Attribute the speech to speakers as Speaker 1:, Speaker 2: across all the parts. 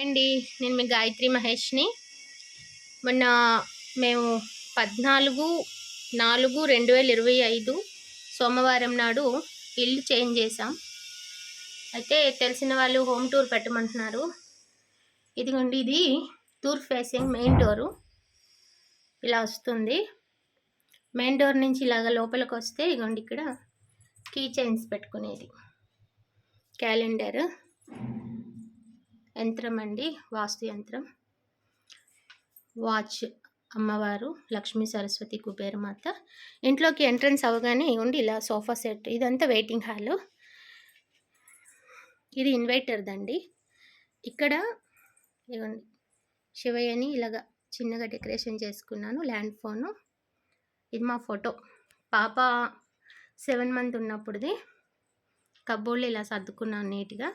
Speaker 1: అండి నేను మీ గాయత్రి మహేష్ని. మొన్న మేము 14/4/2025 సోమవారం నాడు ఇల్లు చేంజ్ చేసాం. అయితే తెలిసిన వాళ్ళు హోమ్ టూర్ పెట్టమంటున్నారు. ఇదిగోండి, ఇది టూర్ ఫేసింగ్ మెయిన్ డోరు ఇలా వస్తుంది. మెయిన్ డోర్ నుంచి ఇలాగ లోపలికి వస్తే ఇదిగోండి, ఇక్కడ కీ చైన్స్ పెట్టుకునేది, క్యాలెండర్, యంత్రం అండి, వాస్తు యంత్రం, వాచ్, అమ్మవారు, లక్ష్మీ సరస్వతి, కుబేరమాత. ఇంట్లోకి ఎంట్రన్స్ అవగానే ఉండి ఇలా సోఫా సెట్, ఇదంతా వెయిటింగ్ హాల్. ఇది ఇన్వర్టర్దండి. ఇక్కడ ఇవ్వండి, శివయ్యని ఇలాగా చిన్నగా డెకరేషన్ చేసుకున్నాను. ల్యాండ్ ఫోను, ఇది మా ఫోటో, పాప 7 మంత్ ఉన్నప్పుడుది. కబోర్డ్లో ఇలా సర్దుకున్నాను నీట్గా.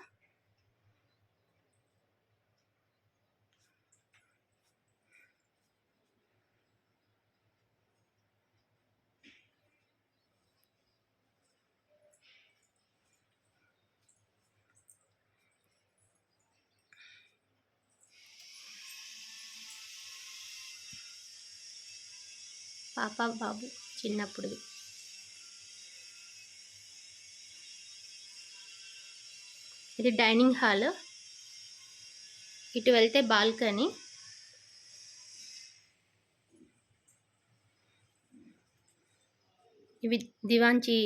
Speaker 1: పాప బాబు చిన్నప్పుడుది. ఇది డైనింగ్ హాల్. ఇటు వెళ్తే బాల్కనీ. ఇవి దివాంచి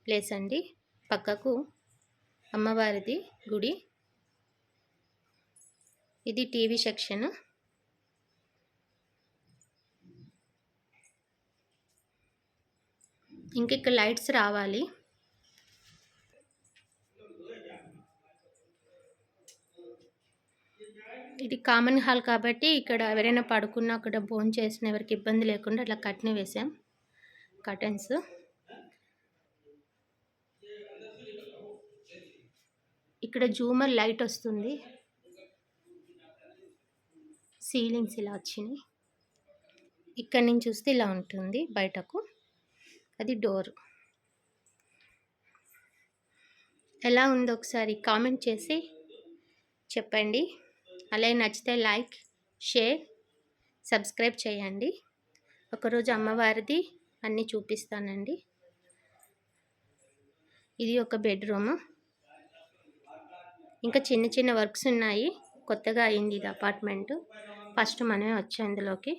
Speaker 1: ప్లేస్ అండి. పక్కకు అమ్మవారిది గుడి. ఇది టీవీ సెక్షన్. ఇంక ఇక్కడ లైట్స్ రావాలి. ఇది కామన్ హాల్ కాబట్టి ఇక్కడ ఎవరైనా పడుకున్నా, అక్కడ భోజనం చేసిన ఎవరికి ఇబ్బంది లేకుండా అట్లా కట్ని వేసాం, కర్టన్స్. ఇక్కడ జూమర్ లైట్ వస్తుంది, సీలింగ్స్ ఇలా వచ్చినాయి. ఇక్కడ నుంచి చూస్తే ఇలా ఉంటుంది బయటకు. అది డోర్. ఎలా ఉందో ఒకసారి కామెంట్ చేసి చెప్పండి. అలాగే నచ్చితే లైక్, షేర్, సబ్స్క్రైబ్ చేయండి. ఒకరోజు అమ్మవారిది అన్నీ చూపిస్తానండి. ఇది ఒక బెడ్రూమ్. ఇంకా చిన్న చిన్న వర్క్స్ ఉన్నాయి. కొత్తగా అయింది ఇది అపార్ట్మెంటు. ఫస్ట్ మనమే వచ్చాం ఇందులోకి.